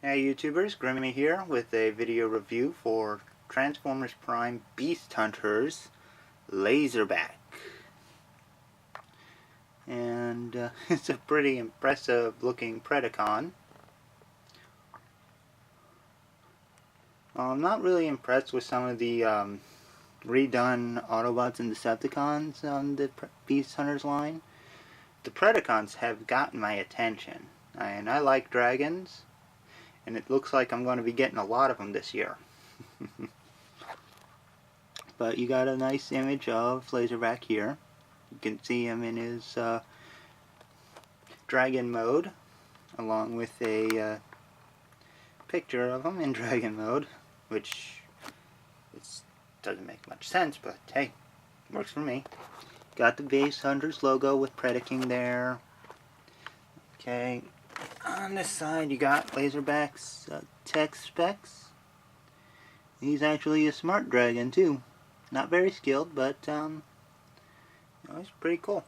Hey YouTubers, Grimmy here with a video review for Transformers Prime Beast Hunters Lazerback. And it's a pretty impressive looking Predacon. I'm not really impressed with some of the redone Autobots and Decepticons on the Beast Hunters line. The Predacons have gotten my attention, and I like dragons. And it looks like I'm going to be getting a lot of them this year. But you got a nice image of Lazerback here. You can see him in his dragon mode, along with a picture of him in dragon mode, which doesn't make much sense, but hey, works for me. Got the Beast Hunters logo with Predacon there. Okay. On this side, you got Lazerback's tech specs. He's actually a smart dragon too. Not very skilled, but he's pretty cool.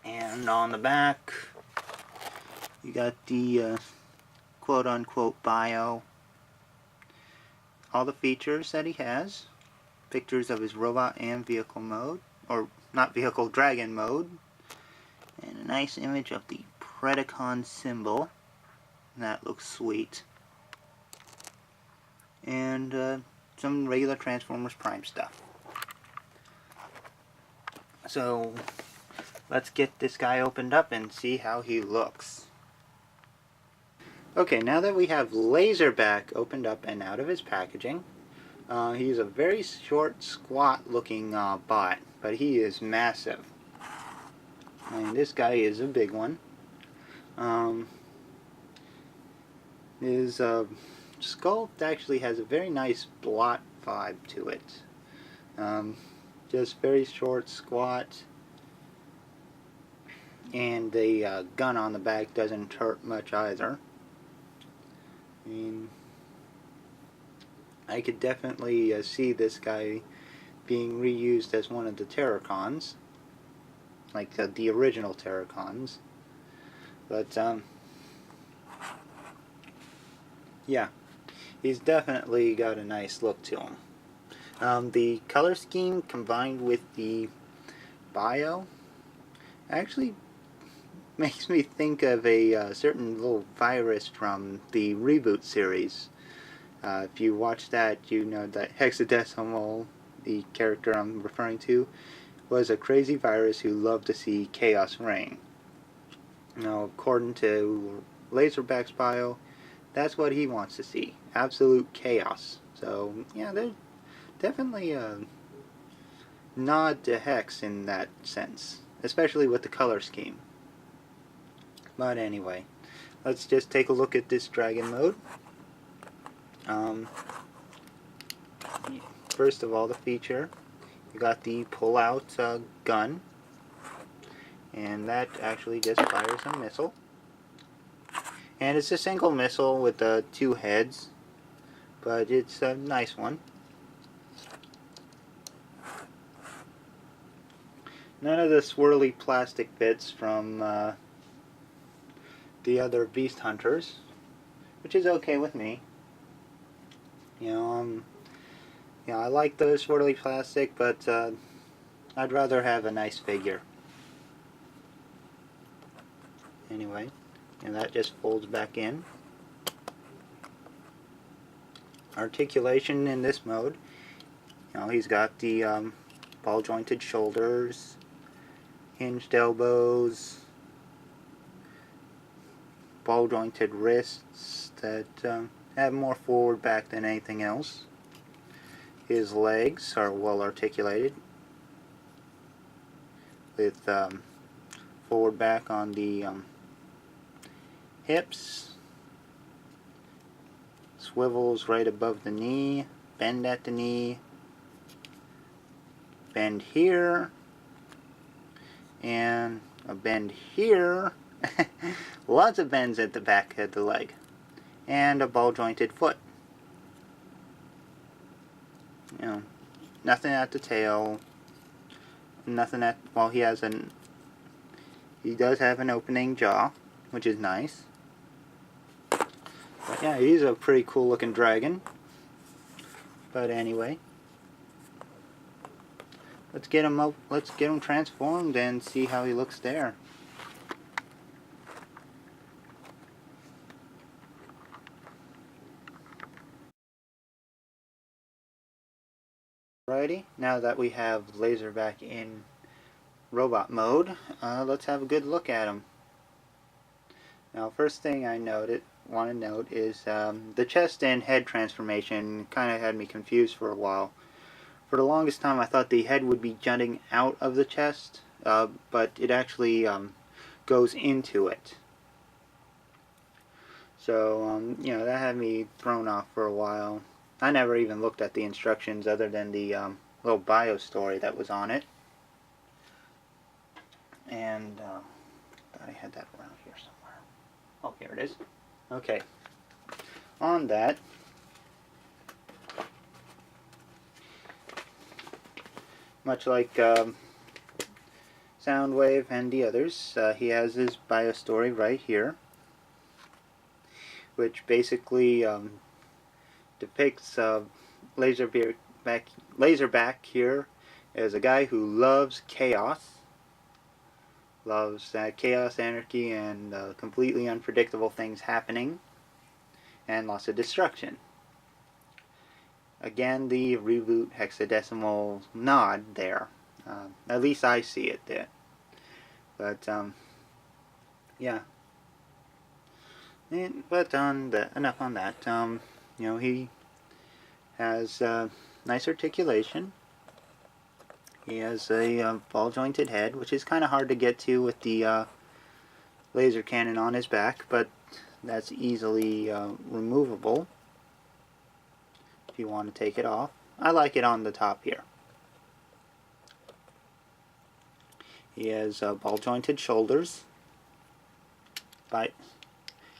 And on the back, you got the quote-unquote bio. All the features that he has. Pictures of his robot and vehicle mode, or not vehicle, dragon mode, and a nice image of the Predacon symbol. That looks sweet. And some regular Transformers Prime stuff. So let's get this guy opened up and see how he looks. Okay, now that we have Lazerback opened up and out of his packaging, he's a very short, squat looking bot, but he is massive. And this guy is a big one. His sculpt actually has a very nice blot vibe to it. Just very short, squat, and the gun on the back doesn't hurt much either. I mean, I could definitely see this guy being reused as one of the Terracons, like the original Terracons. But yeah, he's definitely got a nice look to him. The color scheme combined with the bio actually makes me think of a certain little virus from the Reboot series. If you watch that, you know that Hexadecimal, the character I'm referring to, was a crazy virus who loved to see chaos reign. Now, according to Lazerback's bio, that's what he wants to see. Absolute chaos. So, yeah, there's definitely a nod to Hex in that sense. Especially with the color scheme. But anyway, let's just take a look at this dragon mode. First of all, the feature. You got the pull-out gun. And that actually just fires a missile. And it's a single missile with two heads, but it's a nice one. None of the swirly plastic bits from the other Beast Hunters, which is okay with me. I like the swirly plastic, but I'd rather have a nice figure. Anyway. And that just folds back in. Articulation in this mode. He's got the ball jointed shoulders, hinged elbows, ball jointed wrists that have more forward back than anything else. His legs are well articulated with forward back on the hips, swivels right above the knee, bend at the knee, bend here, and a bend here, lots of bends at the back of the leg, and a ball jointed foot. Nothing at the tail, nothing at, well, he does have an opening jaw, which is nice. But yeah, he's a pretty cool looking dragon. But anyway, let's get him up. Let's get him transformed and see how he looks there. Alrighty, now that we have Lazerback in robot mode, let's have a good look at him. Now, first thing I want to note is the chest and head transformation kind of had me confused for a while. For the longest time, I thought the head would be jutting out of the chest, but it actually goes into it. So, you know, that had me thrown off for a while. I never even looked at the instructions other than the little bio story that was on it. And thought I had that around here somewhere. Oh, here it is. Okay. On that, much like Soundwave and the others, he has his bio story right here, which basically depicts Lazerback here as a guy who loves chaos, loves chaos, anarchy, and completely unpredictable things happening, and lots of destruction. Again, the reboot hexadecimal nod there. At least I see it there. But yeah. But enough on that. You know, he has nice articulation. He has a ball-jointed head, which is kind of hard to get to with the laser cannon on his back, but that's easily removable if you want to take it off. I like it on the top here. He has ball-jointed shoulders.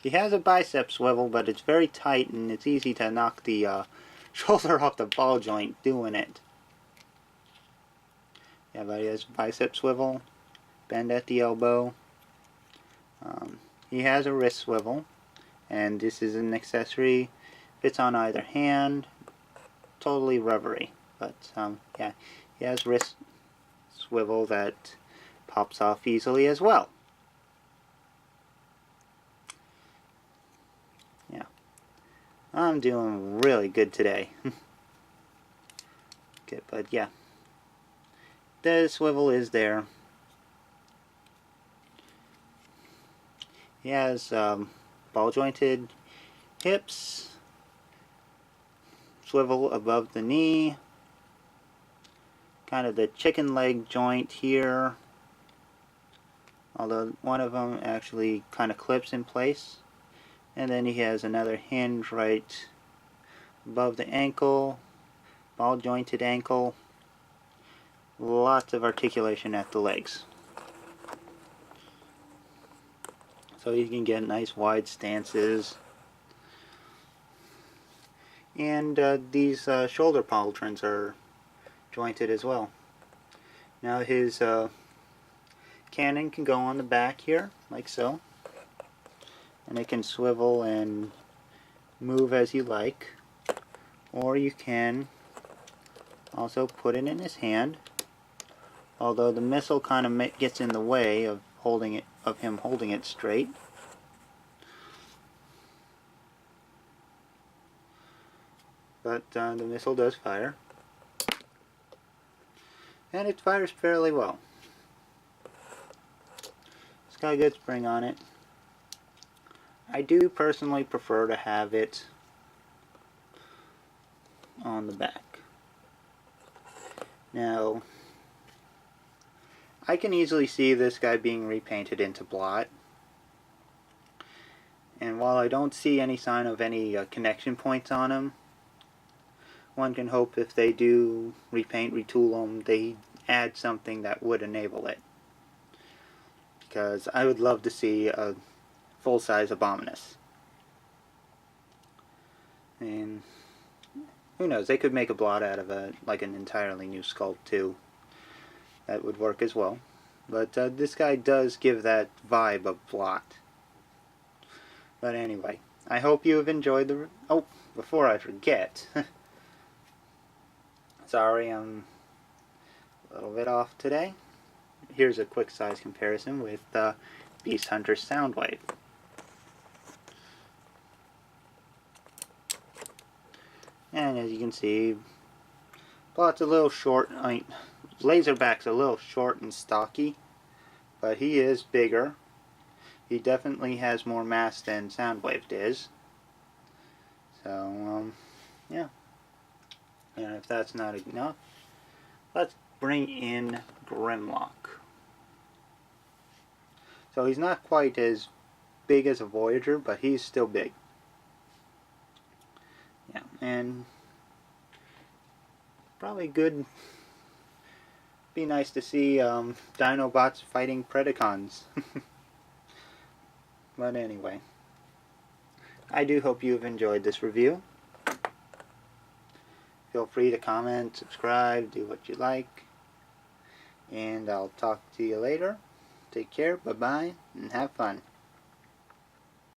He has a bicep swivel, but it's very tight and it's easy to knock the shoulder off the ball joint doing it. Yeah, but he has bicep swivel, bend at the elbow. He has a wrist swivel, and this is an accessory. Fits on either hand. Totally rubbery, but yeah, he has wrist swivel that pops off easily as well. Yeah, I'm doing really good today. Okay, but yeah, the swivel is there. He has ball jointed hips, swivel above the knee, kind of the chicken leg joint here, although one of them actually kind of clips in place, and then he has another hinge right above the ankle, ball jointed ankle, lots of articulation at the legs, so you can get nice wide stances. And these shoulder pauldrons are jointed as well. Now his cannon can go on the back here, like so. And it can swivel and move as you like. Or you can also put it in his hand. Although the missile kind of gets in the way of him holding it straight. But the missile does fire, and it fires fairly well. It's got a good spring on it. I do personally prefer to have it on the back. Now, I can easily see this guy being repainted into blot, and while I don't see any sign of any connection points on him, one can hope if they do repaint, retool them, they add something that would enable it. Because I would love to see a full-size Abominus. And who knows, they could make a blot out of like an entirely new sculpt too. That would work as well. But this guy does give that vibe of blot. But anyway, I hope you have enjoyed the... Oh, before I forget. Sorry, I'm a little bit off today. Here's a quick size comparison with Beast Hunters Soundwave. And as you can see, Plot's a little short. Lazerback's a little short and stocky, but he is bigger. He definitely has more mass than Soundwave does. So, yeah. And if that's not enough, let's bring in Grimlock. So he's not quite as big as a Voyager, but he's still big. Yeah, and probably good. Be nice to see Dinobots fighting Predacons. But anyway, I do hope you have enjoyed this review. Feel free to comment, subscribe, do what you like. And I'll talk to you later. Take care, bye-bye, and have fun.